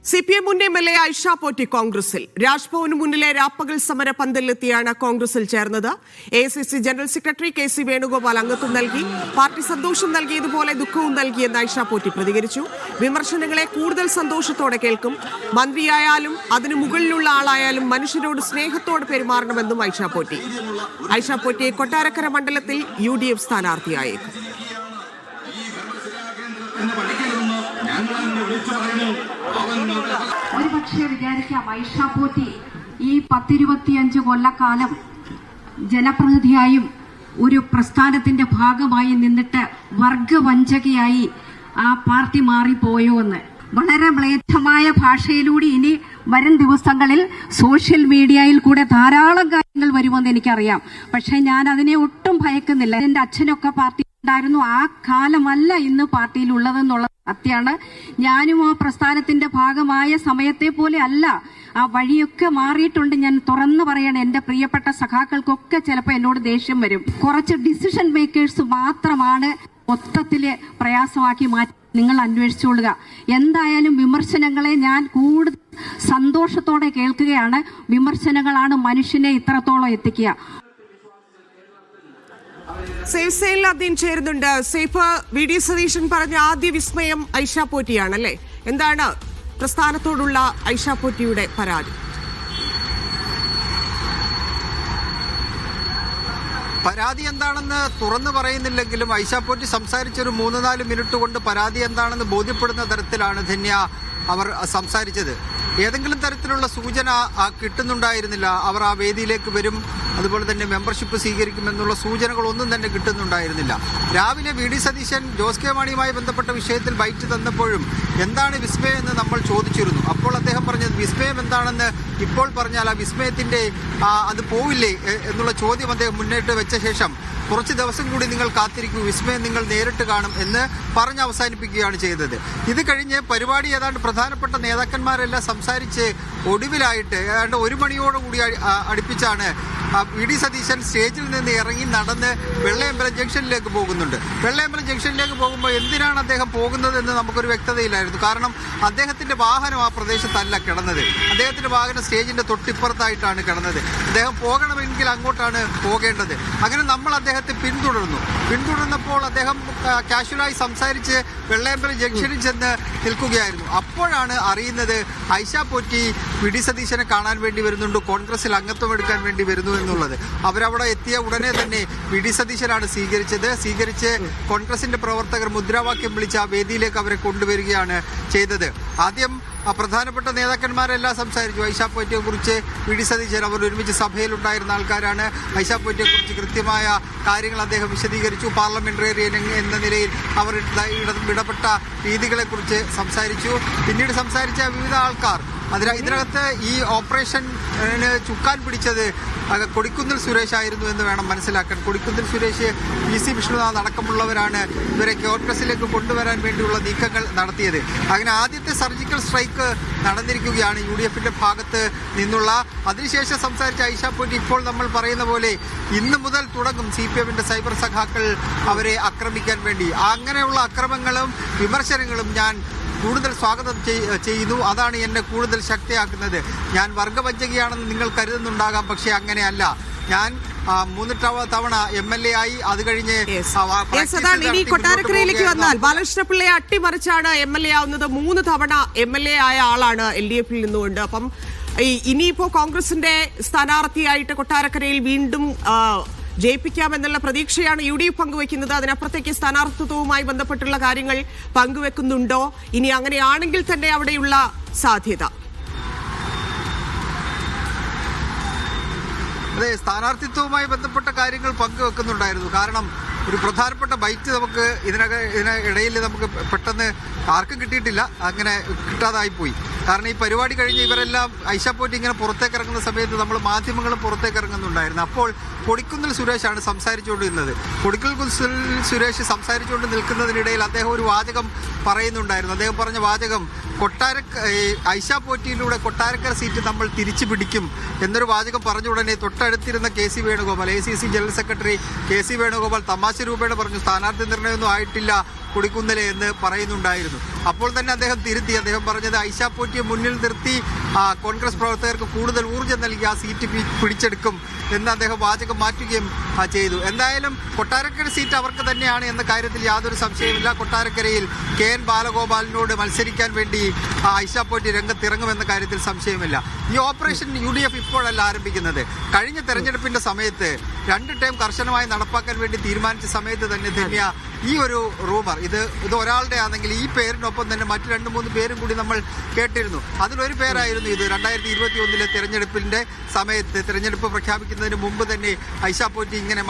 CPM മുൻ MLA Aisha Potti കോൺഗ്രസിൽ. രാജ്ഭവന് മുന്നിലെ രാപ്പകൽ സമര പന്തലിലെത്തിയാണ് കോൺഗ്രസിൽ ചേർന്നത്. AICC general secretary KC Venugopal അംഗത്വം നൽകി. പാർട്ടി സന്തോഷം നൽകിയതുപോലെ ദുഃഖവും നൽകിയെന്ന് ഐഷ പോറ്റി പ്രതികരിച്ചു. വിമർശനങ്ങളെ കൂടുതൽ സന്തോഷത്തോടെ കേൾക്കും. മന്ത്രിയായാലും അതിനു മുകളിലുള്ള ആളായാലും മനുഷ്യരോട് സ്നേഹത്തോടെ പെരുമാറണമെന്നും ഐഷ പോറ്റി. ഐഷ പോറ്റിയെ കൊട്ടാരക്കര മണ്ഡലത്തിൽ UDF സ്ഥാനാർത്ഥിയായേക്കും. ഒരുപക്ഷെ വിചാരിക്കാം ഐഷ പോറ്റി ഈ 10-25 കൊല്ലക്കാലം ജനപ്രതിനിധിയായും ഒരു പ്രസ്ഥാനത്തിന്റെ ഭാഗമായി നിന്നിട്ട് വർഗവഞ്ചകയായി ആ പാർട്ടി മാറിപ്പോയോ എന്ന്. വളരെ മ്ലേച്ഛമായ ഭാഷയിലൂടെ ഇനി വരും ദിവസങ്ങളിൽ സോഷ്യൽ മീഡിയയിൽ കൂടെ ധാരാളം കാര്യങ്ങൾ വരുമെന്ന് എനിക്കറിയാം. പക്ഷെ ഞാൻ അതിനെ ഒട്ടും ഭയക്കുന്നില്ല. എന്റെ അച്ഛനൊക്കെ പാർട്ടി ഉണ്ടായിരുന്നു. ആ കാലമല്ല ഇന്ന് പാർട്ടിയിൽ ഉള്ളതെന്നുള്ള സത്യമാണ്. ഞാനും ആ പ്രസ്ഥാനത്തിന്റെ ഭാഗമായ സമയത്തെ പോലെ അല്ല. ആ വഴിയൊക്കെ മാറിയിട്ടുണ്ട്. ഞാൻ തുറന്നു പറയണം, എന്റെ പ്രിയപ്പെട്ട സഖാക്കൾക്കൊക്കെ ചിലപ്പോൾ എന്നോട് ദേഷ്യം വരും. കുറച്ച് ഡിസിഷൻ മേക്കേഴ്സ് മാത്രമാണ് മൊത്തത്തില് പ്രയാസമാക്കി മാറ്റി. നിങ്ങൾ അന്വേഷിച്ചുകൊള്ളുക. എന്തായാലും വിമർശനങ്ങളെ ഞാൻ കൂടുതൽ സന്തോഷത്തോടെ കേൾക്കുകയാണ്. വിമർശനങ്ങളാണ് മനുഷ്യനെ ഇത്രത്തോളം എത്തിക്കുക. സേഫ് സൈനിൽ ചേരുന്നുണ്ട്. സേഫ്, VD സതീശൻ പറഞ്ഞ ആദ്യ വിസ്മയം ഐഷ പോറ്റിയാണല്ലേ? എന്താണ് പ്രസ്ഥാനത്തോടുള്ള ഐഷ പോറ്റിയുടെ പരാതി? പരാതി എന്താണെന്ന് തുറന്നു പറയുന്നില്ലെങ്കിലും ഐഷ പോറ്റി സംസാരിച്ചൊരു 3-4 മിനിറ്റ് കൊണ്ട് പരാതി എന്താണെന്ന് ബോധ്യപ്പെടുന്ന തരത്തിലാണ് ധന്യ അവർ സംസാരിച്ചത്. ഏതെങ്കിലും തരത്തിലുള്ള സൂചന കിട്ടുന്നുണ്ടായിരുന്നില്ല. അവർ ആ വേദിയിലേക്ക് വരും, അതുപോലെ തന്നെ മെമ്പർഷിപ്പ് സ്വീകരിക്കുമെന്നുള്ള സൂചനകളൊന്നും തന്നെ കിട്ടുന്നുണ്ടായിരുന്നില്ല. രാവിലെ VD സതീശൻ ജോസ് കെ മാണിയുമായി ബന്ധപ്പെട്ട വിഷയത്തിൽ ബൈറ്റ് തന്നപ്പോഴും എന്താണ് വിസ്മയം എന്ന് നമ്മൾ ചോദിച്ചിരുന്നു. അപ്പോൾ അദ്ദേഹം പറഞ്ഞത് വിസ്മയം എന്താണെന്ന് ഇപ്പോൾ പറഞ്ഞാൽ ആ വിസ്മയത്തിന്റെ അത് പോവില്ലേ എന്നുള്ള ചോദ്യം അദ്ദേഹം മുന്നോട്ട് വെച്ച ശേഷം കുറച്ച് ദിവസം കൂടി നിങ്ങൾ കാത്തിരിക്കൂ, വിസ്മയം നിങ്ങൾ നേരിട്ട് കാണും എന്ന് പറഞ്ഞ് അവസാനിപ്പിക്കുകയാണ് ചെയ്തത്. ഇത് കഴിഞ്ഞ് പരിപാടി ഏതാണ്ട് പ്രധാനപ്പെട്ട നേതാക്കന്മാരെല്ലാം സംസാരിച്ച് ഒടുവിലായിട്ട് ഏതാണ്ട് 1 മണിയോടുകൂടി അടുപ്പിച്ചാണ് VD സതീശൻ സ്റ്റേജിൽ നിന്ന് ഇറങ്ങി നടന്ന് വെള്ളയമ്പലം ജംഗ്ഷനിലേക്ക് പോകുന്നുണ്ട്. വെള്ളയമ്പലം ജംഗ്ഷനിലേക്ക് പോകുമ്പോൾ എന്തിനാണ് അദ്ദേഹം പോകുന്നതെന്ന് നമുക്കൊരു വ്യക്തതയില്ലായിരുന്നു. കാരണം അദ്ദേഹത്തിന്റെ വാഹനം ആ പ്രദേശത്തല്ല കിടന്നത്. അദ്ദേഹത്തിന്റെ വാഹനം സ്റ്റേജിന്റെ തൊട്ടിപ്പുറത്തായിട്ടാണ് കിടന്നത്. അദ്ദേഹം പോകണമെങ്കിൽ അങ്ങോട്ടാണ് പോകേണ്ടത്. അങ്ങനെ നമ്മൾ അദ്ദേഹത്തെ പിന്തുടർന്നപ്പോൾ അദ്ദേഹം കാഷ്വലായി സംസാരിച്ച് വെള്ളയമ്പലം ജംഗ്ഷനിൽ ചെന്ന് നിൽക്കുകയായിരുന്നു. അപ്പോഴാണ് അറിയുന്നത് ഐഷ പോറ്റി VD സതീശനെ കാണാൻ വേണ്ടി വരുന്നുണ്ട്, കോൺഗ്രസിൽ അംഗത്വം എടുക്കാൻ വേണ്ടി വരുന്നു എന്നുള്ളത്. അവരവിടെ എത്തിയ ഉടനെ തന്നെ VD സതീശനാണ് സ്വീകരിച്ച് കോൺഗ്രസിന്റെ പ്രവർത്തകർ മുദ്രാവാക്യം വിളിച്ച് ആ വേദിയിലേക്ക് അവരെ കൊണ്ടുവരികയാണ് ചെയ്തത്. ആദ്യം പ്രധാനപ്പെട്ട നേതാക്കന്മാരെല്ലാം സംസാരിച്ചു. ഐഷ പോറ്റിയെ കുറിച്ച് VD സതീശൻ അവർ ഒരുമിച്ച് സഭയിലുണ്ടായിരുന്ന ആൾക്കാരാണ്. ഐഷ പോറ്റിയെ കുറിച്ച് കൃത്യമായ കാര്യങ്ങൾ അദ്ദേഹം വിശദീകരിച്ചു. പാർലമെന്റേറിയൻ എന്ന നിലയിൽ അവർ ഇടപെട്ട രീതികളെക്കുറിച്ച് സംസാരിച്ചു. പിന്നീട് സംസാരിച്ച വിവിധ ആൾക്കാർ ഇതിനകത്ത് ഈ ഓപ്പറേഷന് ചുക്കാൻ പിടിച്ചത് കൊടിക്കുന്നിൽ സുരേഷ് ആയിരുന്നു എന്ന് വേണം മനസ്സിലാക്കാൻ. കൊടിക്കുന്നിൽ സുരേഷ്, PC വിഷ്ണുനാഥ് അടക്കമുള്ളവരാണ് ഇവരെ കോൺഗ്രസിലേക്ക് കൊണ്ടുവരാൻ വേണ്ടിയുള്ള നീക്കങ്ങൾ നടത്തിയത്. അങ്ങനെ ആദ്യത്തെ സർജിക്കൽ സ്ട്രൈക്ക് നടന്നിരിക്കുകയാണ് UDFന്റെ ഭാഗത്ത് നിന്നുള്ള. അതിനുശേഷം സംസാരിച്ച ഐഷ പോറ്റി ഇപ്പോൾ നമ്മൾ പറയുന്ന പോലെ ഇന്ന് മുതൽ തുടങ്ങും CPMന്റെ സൈബർ സഖാക്കൾ അവരെ ആക്രമിക്കാൻ വേണ്ടി. അങ്ങനെയുള്ള അക്രമങ്ങളും വിമർശനങ്ങളും ഞാൻ കൂടുതൽ സ്വാഗതം ചെയ്യുന്നു. അതാണ് എന്നെ കൂടുതൽ ശക്തിയാക്കുന്നത്. ഞാൻ വർഗവഞ്ചകയാണെന്ന് നിങ്ങൾ കരുതുന്നുണ്ടാകാം, പക്ഷെ അങ്ങനെയല്ല. ഞാൻ 3 തവണ MLA ആയി. അത് കഴിഞ്ഞ് ഇനി കൊട്ടാരക്കരയിലേക്ക് വന്നാൽ ബാലകൃഷ്ണപിള്ളയെ അട്ടിമറിച്ചാണ് MLA ആവുന്നത്. 3 തവണ MLA ആയ ആളാണ് LDFിൽ നിന്നുകൊണ്ട്. അപ്പം ഇനിയിപ്പോ കോൺഗ്രസിന്റെ സ്ഥാനാർത്ഥിയായിട്ട് കൊട്ടാരക്കരയിൽ വീണ്ടും ജയിപ്പിക്കാമെന്നുള്ള പ്രതീക്ഷയാണ് UDF പങ്കുവെക്കുന്നത്. അതിനപ്പുറത്തേക്ക് സ്ഥാനാർത്ഥിത്വവുമായി ബന്ധപ്പെട്ടുള്ള കാര്യങ്ങൾ പങ്കുവെക്കുന്നുണ്ടോ? ഇനി അങ്ങനെയാണെങ്കിൽ തന്നെ അവിടെയുള്ള സാധ്യത? അതെ, സ്ഥാനാർത്ഥിത്വവുമായി ബന്ധപ്പെട്ട കാര്യങ്ങൾ പങ്കുവെക്കുന്നുണ്ടായിരുന്നു. കാരണം ഒരു പ്രധാനപ്പെട്ട ബൈറ്റ് നമുക്ക് ഇതിനിടയിൽ നമുക്ക് പെട്ടെന്ന് ആർക്കും കിട്ടിയിട്ടില്ല, അങ്ങനെ കിട്ടാതായിപ്പോയി. കാരണം ഈ പരിപാടി കഴിഞ്ഞ് ഇവരെല്ലാം ഐഷ പോറ്റി ഇങ്ങനെ പുറത്തേക്ക് ഇറങ്ങുന്ന സമയത്ത് നമ്മൾ മാധ്യമങ്ങളും പുറത്തേക്ക് ഇറങ്ങുന്നുണ്ടായിരുന്നു. അപ്പോൾ കൊടിക്കുന്നിൽ സുരേഷാണ് സംസാരിച്ചുകൊണ്ടിരുന്നത്. കൊടിക്കുന്നിൽ സുരേഷ് സംസാരിച്ചുകൊണ്ട് നിൽക്കുന്നതിനിടയിൽ അദ്ദേഹം ഒരു വാചകം പറയുന്നുണ്ടായിരുന്നു. അദ്ദേഹം പറഞ്ഞ വാചകം ഐഷ പോറ്റിയിലൂടെ കൊട്ടാരക്കര സീറ്റ് നമ്മൾ തിരിച്ചു പിടിക്കും എന്നൊരു വാചകം പറഞ്ഞ ഉടനെ തൊട്ടടുത്തിരുന്ന KC Venugopal, AICC general secretary KC Venugopal തമാശ രൂപേണ പറഞ്ഞു, സ്ഥാനാർത്ഥി നിർണയമൊന്നും ആയിട്ടില്ല, കൊടിക്കുന്നിലെ എന്ന് പറയുന്നുണ്ടായിരുന്നു. അപ്പോൾ തന്നെ അദ്ദേഹം തിരുത്തി. അദ്ദേഹം പറഞ്ഞത് ഐഷ പോറ്റിയെ മുന്നിൽ നിർത്തി കോൺഗ്രസ് പ്രവർത്തകർക്ക് കൂടുതൽ ഊർജ്ജം നൽകി ആ സീറ്റ് പിടിച്ചെടുക്കും എന്ന് അദ്ദേഹം വാചകം മാറ്റുകയും ചെയ്തു. എന്തായാലും കൊട്ടാരക്കര സീറ്റ് അവർക്ക് തന്നെയാണ് എന്ന കാര്യത്തിൽ യാതൊരു സംശയമില്ല. കൊട്ടാരക്കരയിൽ KN ബാലഗോപാലിനോട് മത്സരിക്കാൻ വേണ്ടി ഐഷ പോറ്റി രംഗത്തിറങ്ങുമെന്ന കാര്യത്തിൽ സംശയമില്ല. ഈ ഓപ്പറേഷൻ UDF ഇപ്പോഴല്ല ആരംഭിക്കുന്നത്. കഴിഞ്ഞ തെരഞ്ഞെടുപ്പിന്റെ സമയത്ത് 2 ടേം കർശനമായി നടപ്പാക്കാൻ വേണ്ടി തീരുമാനിച്ച സമയത്ത് തന്നെ ധന്യ ഈ ഒരു റൂമർ ഇത് ഒരാളുടെ ആണെങ്കിൽ ഈ പേരിനൊപ്പം തന്നെ മറ്റു 2-3 പേരും കൂടി നമ്മൾ കേട്ടിരുന്നു. അതിലൊരു പേരായിരുന്നു ഇത്. 2021 തെരഞ്ഞെടുപ്പിന്റെ സമയത്ത് തെരഞ്ഞെടുപ്പ് പ്രഖ്യാപിക്കുന്നതിന് മുമ്പ് തന്നെ ഐഷ പോറ്റി ഇങ്ങനെ